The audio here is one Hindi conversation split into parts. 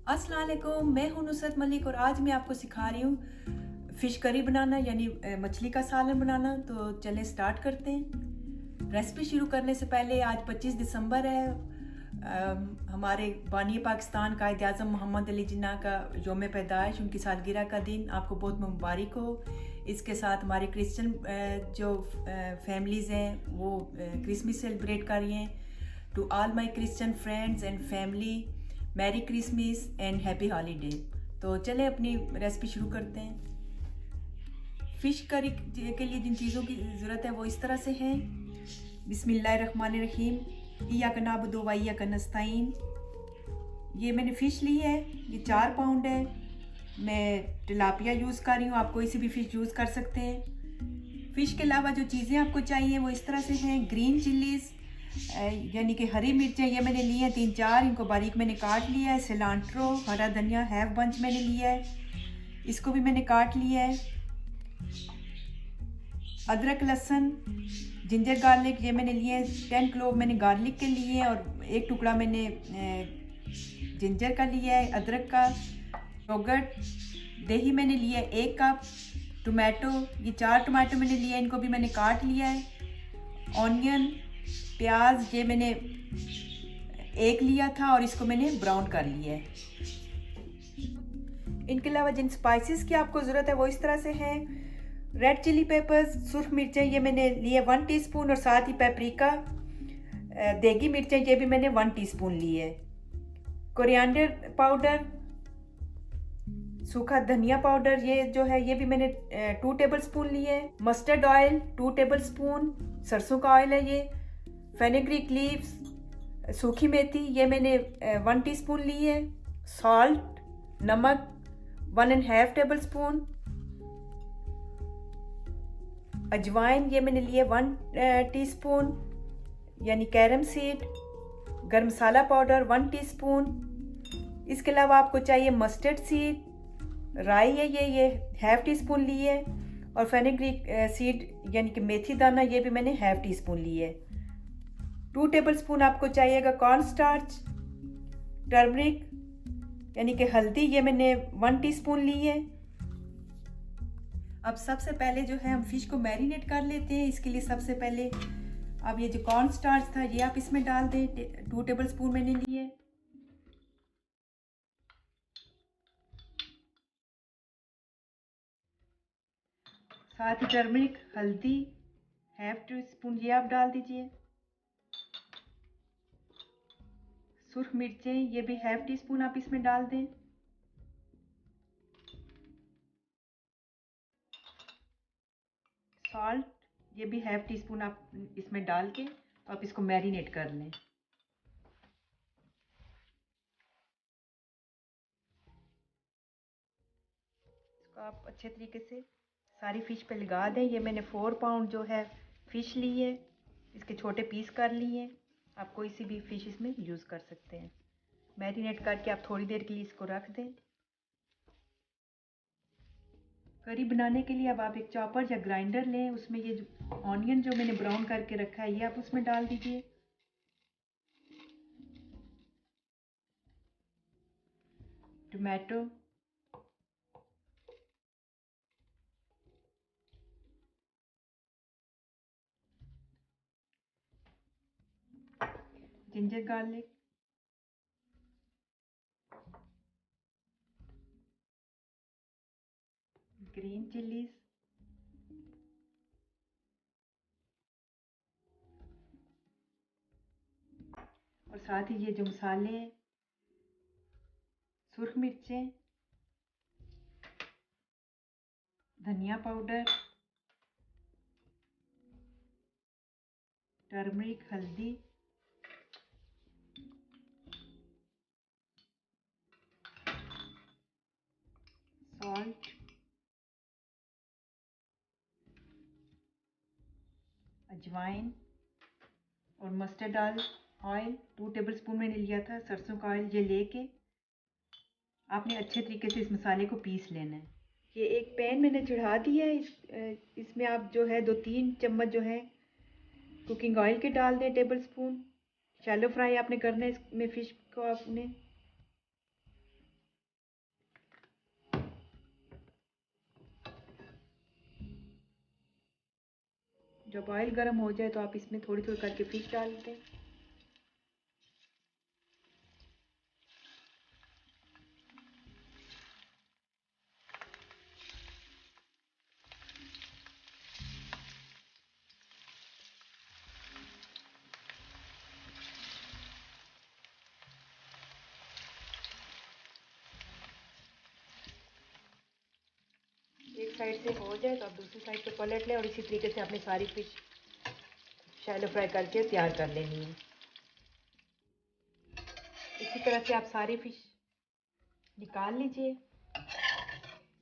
अस्सलाम वालेकुम, मैं हूं नुसरत मलिक और आज मैं आपको सिखा रही हूँ फ़िश करी बनाना यानी मछली का सालन बनाना। तो चलें स्टार्ट करते हैं। रेसिपी शुरू करने से पहले आज 25 दिसंबर है। हमारे बानी पाकिस्तान कायद आज़म मोहम्मद अली जिन्ना का योम पैदाइश, उनकी सालगिरह का दिन आपको बहुत मुबारक हो। इसके साथ हमारे क्रिश्चियन जो फैमिलीज़ हैं वो क्रिसमस सेलिब्रेट कर रही हैं। To all my Christian friends and family, merry Christmas and happy holiday. तो चलें अपनी रेसिपी शुरू करते हैं। फ़िश करी के लिए जिन चीज़ों की ज़रूरत है वो इस तरह से हैं। बिस्मिल्लाहिर्रहमानिर्रहीम, इय्याका नअबुदु व इय्याका नस्तईन। ये मैंने फ़िश ली है, ये 4 पाउंड है। मैं टिलापिया यूज़ कर रही हूँ, आप कोई सी भी फ़िश यूज़ कर सकते हैं। फ़िश के अलावा जो चीज़ें आपको चाहिए वो इस तरह से हैं। ग्रीन चिल्लीज़ यानी कि हरी मिर्चें ये मैंने ली हैं 3-4, इनको बारीक मैंने काट लिया है। सिलांट्रो, हरा धनिया हैफ बंच मैंने लिया है, इसको भी मैंने काट लिया है। अदरक, लहसुन, जिंजर गार्लिक ये मैंने लिए हैं। 10 क्लोव मैंने गार्लिक के लिए हैं और एक टुकड़ा मैंने जिंजर का लिया है, अदरक का। योगर्ट, दही मैंने लिया है 1 कप। टोमेटो, ये 4 टमाटो मैंने लिए हैं, इनको भी मैंने काट लिया है। ऑनियन, प्याज ये मैंने 1 लिया था और इसको मैंने ब्राउन कर लिया है। इनके अलावा जिन स्पाइसेस की आपको ज़रूरत है वो इस तरह से हैं। रेड चिली पेपर्स, सुर्ख मिर्चें ये मैंने लिए 1 टीस्पून और साथ ही पेपरिका, देगी मिर्चें ये भी मैंने 1 टीस्पून ली है। कोरिएंडर पाउडर, सूखा धनिया पाउडर ये जो है ये भी मैंने 2 टेबल स्पून लिए है। मस्टर्ड ऑयल 2 टेबल स्पून, सरसों का ऑयल है ये। फेनेग्रीक लीव्स, सूखी मेथी ये मैंने 1 टीस्पून ली है। सॉल्ट, नमक 1.5 टेबल स्पून। अजवाइन ये मैंने लिए 1 टीस्पून यानी कैरम सीड। गरम मसाला पाउडर 1 टीस्पून। इसके अलावा आपको चाहिए मस्टर्ड सीड, राई है ये हाफ टी स्पून ली है। और फेनेग्रीक सीड यानी कि मेथी दाना ये भी मैंने हाफ टी स्पून ली है। 2 टेबल स्पून आपको चाहिएगा कॉर्न स्टार्च। टर्मरिक यानी कि हल्दी ये मैंने 1 टीस्पून ली है। अब सबसे पहले जो है हम फिश को मैरिनेट कर लेते हैं। इसके लिए सबसे पहले अब ये जो कॉर्न स्टार्च था ये आप इसमें डाल दें, 2 टेबल स्पून मैंने लिए। साथ ही टर्मरिक, हल्दी हाफ टी स्पून ये आप डाल दीजिए। सुर्ख मिर्चें ये भी हाफ टी स्पून आप इसमें डाल दें। सॉल्ट ये भी हाफ टी स्पून आप इसमें डाल के आप इसको मैरिनेट कर लें। इसको आप अच्छे तरीके से सारी फ़िश पे लगा दें। ये मैंने 4 पाउंड जो है फ़िश ली है, इसके छोटे पीस कर लिए हैं। आप कोई सी भी फ़िश इसमें यूज़ कर सकते हैं। मैरिनेट करके आप थोड़ी देर के लिए इसको रख दें। करी बनाने के लिए अब आप एक चॉपर या ग्राइंडर लें, उसमें ये जो ऑनियन जो मैंने ब्राउन करके रखा है ये आप उसमें डाल दीजिए। Tomato, ginger garlic, green chillies, और साथ ही ये जो मसाले हैं, सुर्ख मिर्चें, धनिया पाउडर, टर्मरिक, हल्दी, सॉल्ट, अजवाइन और मस्टर्ड ऑयल 2 टेबल स्पून मैंने लिया था। सरसों का ऑयल ये लेके आपने अच्छे तरीके से इस मसाले को पीस लेना है। ये एक पैन मैंने चढ़ा दिया है। इसमें आप जो है 2-3 चम्मच जो है कुकिंग ऑयल के डाल दें, टेबल स्पून। शैलो फ्राई आपने करना है इसमें फ़िश को आपने। जब ऑयल गर्म हो जाए तो आप इसमें थोड़ी थोड़ी करके फ़िश डाल दें। एक साइड से हो जाए तो आप दूसरी साइड पे पलट लें और इसी तरीके से आपने सारी फ़िश शैलो फ्राई करके तैयार कर लेनी है। इसी तरह से आप सारी फ़िश निकाल लीजिए।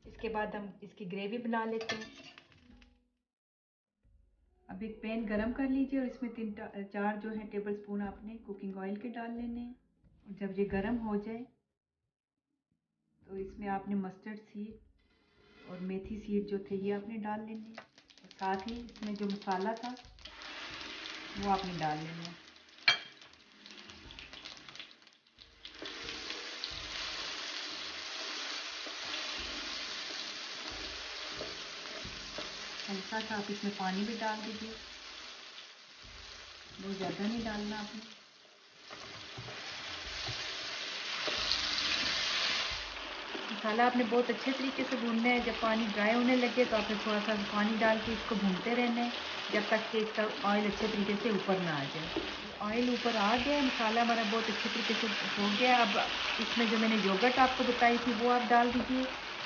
इसके बाद हम इसकी ग्रेवी बना लेते हैं। अब एक पैन गरम कर लीजिए और इसमें 4 जो है टेबल स्पून आपने कुकिंग ऑयल के डाल लेने हैं। और जब ये गरम हो जाए तो इसमें आपने मस्टर्ड सीड और मेथी सीड जो थे ये आपने डाल लेने हैं। और साथ ही इसमें जो मसाला था वो आपने डाल लेना है। हल्का सा आप इसमें पानी भी डाल दीजिए, बहुत ज़्यादा नहीं डालना आपने। मसाला आपने बहुत अच्छे तरीके से भूनना है। जब पानी ड्राई होने लगे तो आपने थोड़ा सा पानी डाल के इसको भूनते रहना है जब तक कि इसका ऑयल अच्छे तरीके से ऊपर ना आ जाए। ऑयल ऊपर आ गया, मसाला हमारा बहुत अच्छे तरीके से हो गया। अब इसमें जो मैंने योगर्ट आपको बताई थी वो आप डाल दीजिए।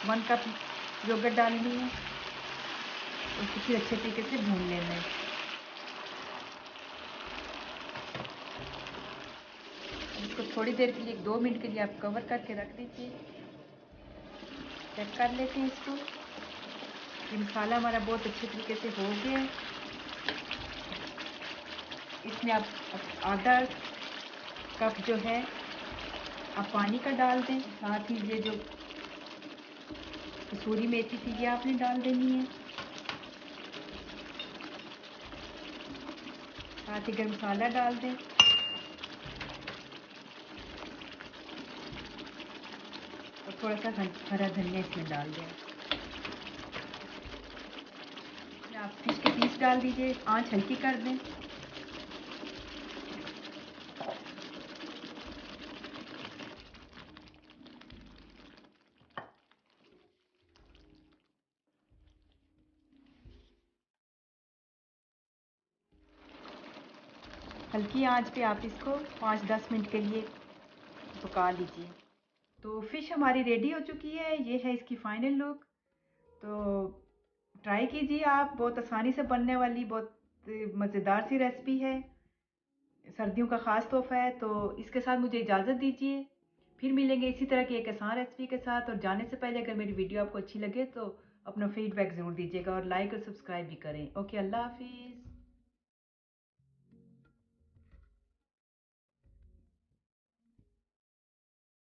1 कप योगर्ट डालनी है और फिर अच्छे तरीके से भून लेना है। इसको थोड़ी देर के लिए 2 मिनट के लिए आप कवर करके रख दीजिए। चेक कर लेते हैं इसको। ये मसाला हमारा बहुत अच्छे तरीके से हो गया। इसमें आप आधा कप जो है आप पानी का डाल दें। साथ ही ये जो कसूरी मेथी थी ये आपने डाल देनी है। साथ ही गरम मसाला डाल दें और थोड़ा सा हरा धनिया इसमें डाल दें। आप फिश के पीस डाल दीजिए, आंच हल्की कर दें। हल्की आंच पे आप इसको 5-10 मिनट के लिए पका लीजिए। तो फ़िश हमारी रेडी हो चुकी है। ये है इसकी फ़ाइनल लुक। तो ट्राई कीजिए आप, बहुत आसानी से बनने वाली बहुत मज़ेदार सी रेसिपी है। सर्दियों का ख़ास तोहफ़ा है। तो इसके साथ मुझे इजाज़त दीजिए। फिर मिलेंगे इसी तरह की एक आसान रेसिपी के साथ। और जाने से पहले अगर मेरी वीडियो आपको अच्छी लगे तो अपना फीडबैक ज़रूर दीजिएगा और लाइक और सब्सक्राइब भी करें। ओके, अल्लाह हाफ़िज़।